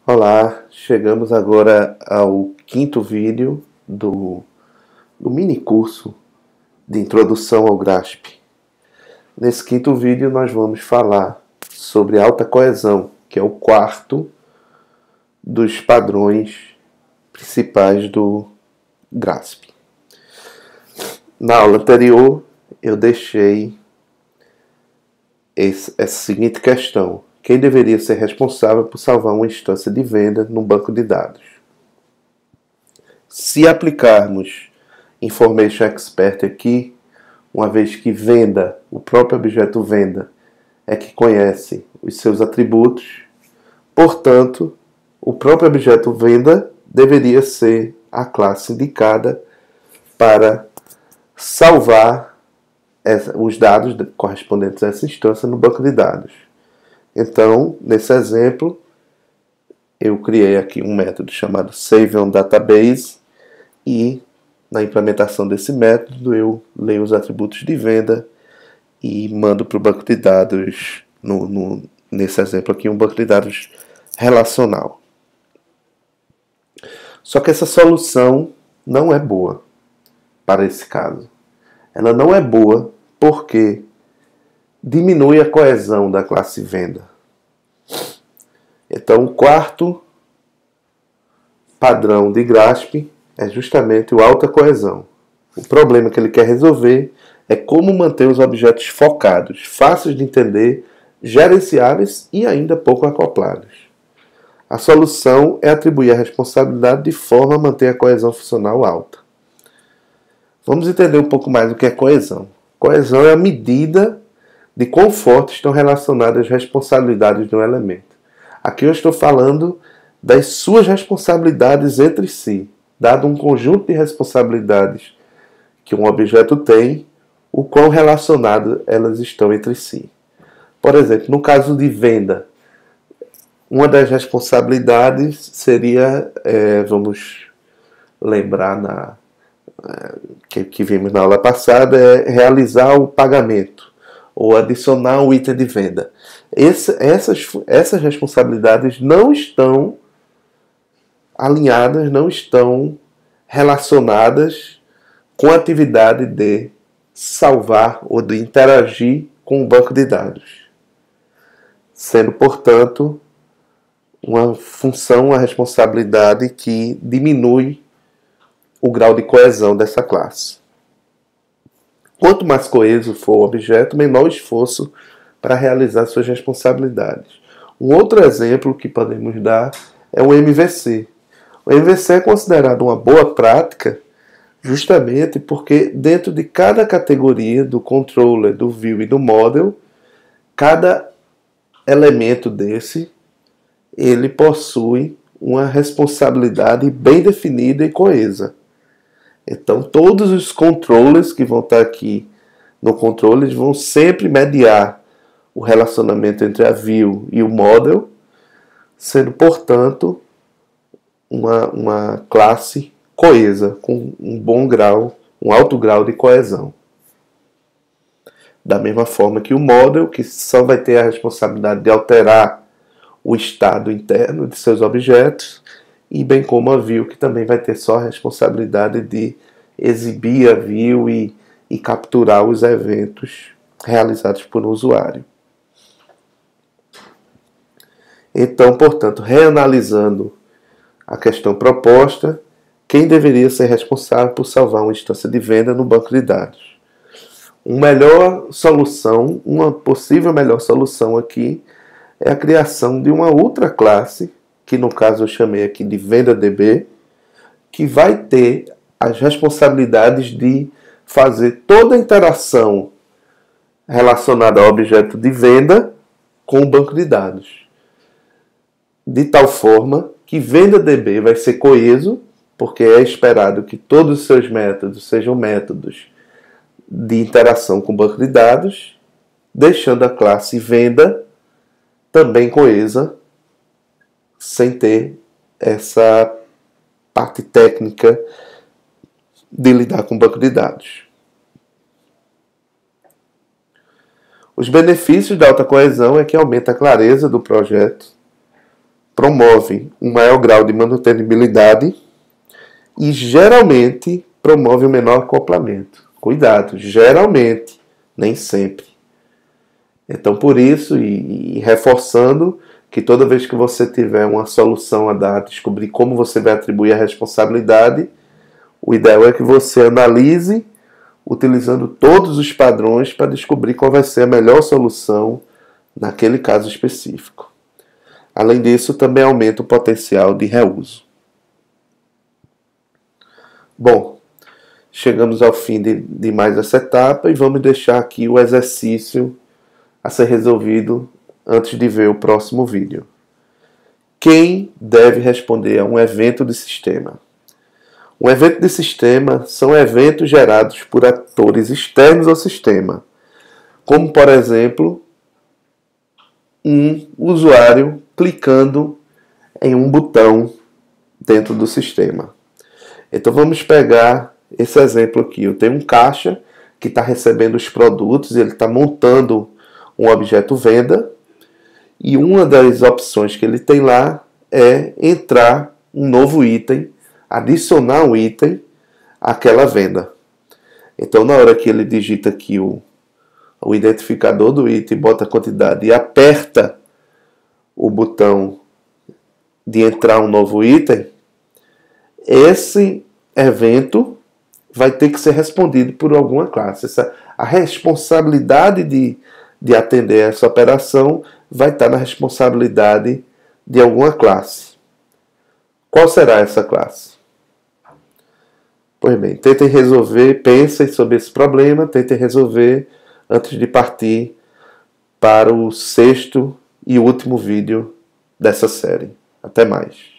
Olá, chegamos agora ao quinto vídeo do mini curso de introdução ao GRASP. Nesse quinto vídeo nós vamos falar sobre alta coesão, que é o quarto dos padrões principais do GRASP. Na aula anterior eu deixei essa seguinte questão: quem deveria ser responsável por salvar uma instância de venda num banco de dados? Se aplicarmos Information Expert aqui, uma vez que venda, o próprio objeto venda, é que conhece os seus atributos, portanto, o próprio objeto venda deveria ser a classe indicada para salvar os dados correspondentes a essa instância no banco de dados. Então, nesse exemplo, eu criei aqui um método chamado SaveOnDatabase e na implementação desse método eu leio os atributos de venda e mando para o banco de dados, nesse exemplo aqui, um banco de dados relacional. Só que essa solução não é boa para esse caso. Ela não é boa porque diminui a coesão da classe venda. Então, o quarto padrão de GRASP é justamente o alta coesão. O problema que ele quer resolver é como manter os objetos focados, fáceis de entender, gerenciáveis e ainda pouco acoplados. A solução é atribuir a responsabilidade de forma a manter a coesão funcional alta. Vamos entender um pouco mais o que é coesão. Coesão é a medida de quão forte estão relacionadas as responsabilidades de um elemento. Aqui eu estou falando das suas responsabilidades entre si, dado um conjunto de responsabilidades que um objeto tem, o quão relacionadas elas estão entre si. Por exemplo, no caso de venda, uma das responsabilidades seria, vamos lembrar que vimos na aula passada, é realizar o pagamento ou adicionar um item de venda. Essas responsabilidades não estão alinhadas, não estão relacionadas com a atividade de salvar ou de interagir com o banco de dados, sendo, portanto, uma função, uma responsabilidade que diminui o grau de coesão dessa classe. Quanto mais coeso for o objeto, menor o esforço para realizar suas responsabilidades. Um outro exemplo que podemos dar é o MVC. O MVC é considerado uma boa prática justamente porque dentro de cada categoria do controller, do view e do model, cada elemento desse, ele possui uma responsabilidade bem definida e coesa. Então, todos os controllers que vão estar aqui no controller vão sempre mediar o relacionamento entre a view e o model, sendo, portanto, uma classe coesa, com um bom grau, um alto grau de coesão. Da mesma forma que o model, que só vai ter a responsabilidade de alterar o estado interno de seus objetos, e bem como a view, que também vai ter só a responsabilidade de exibir a view e capturar os eventos realizados por um usuário. Então, portanto, reanalisando a questão proposta, quem deveria ser responsável por salvar uma instância de venda no banco de dados? Uma possível melhor solução aqui é a criação de uma outra classe, que no caso eu chamei aqui de VendaDB, que vai ter as responsabilidades de fazer toda a interação relacionada ao objeto de venda com o banco de dados. De tal forma que VendaDB vai ser coeso, porque é esperado que todos os seus métodos sejam métodos de interação com o banco de dados, deixando a classe venda também coesa, sem ter essa parte técnica de lidar com o banco de dados. Os benefícios da alta coesão é que aumenta a clareza do projeto, promove um maior grau de manutenibilidade e geralmente promove um menor acoplamento. Cuidado, geralmente, nem sempre. Então, por isso, e reforçando que toda vez que você tiver uma solução a dar, descobrir como você vai atribuir a responsabilidade, o ideal é que você analise utilizando todos os padrões para descobrir qual vai ser a melhor solução naquele caso específico. Além disso, também aumenta o potencial de reuso. Bom, chegamos ao fim de mais essa etapa e vamos deixar aqui o exercício a ser resolvido antes de ver o próximo vídeo. Quem deve responder a um evento de sistema? Um evento de sistema são eventos gerados por atores externos ao sistema, como, por exemplo, um usuário clicando em um botão dentro do sistema. Então vamos pegar esse exemplo aqui. Eu tenho um caixa que está recebendo os produtos, ele está montando um objeto venda, e uma das opções que ele tem lá é entrar um novo item, adicionar um item àquela venda. Então, na hora que ele digita aqui o identificador do item, bota a quantidade e aperta o botão de entrar um novo item, esse evento vai ter que ser respondido por alguma classe. A responsabilidade de atender essa operação vai estar na responsabilidade de alguma classe. Qual será essa classe? Pois bem, tentem resolver, pensem sobre esse problema, tentem resolver antes de partir para o 6º e último vídeo dessa série. Até mais.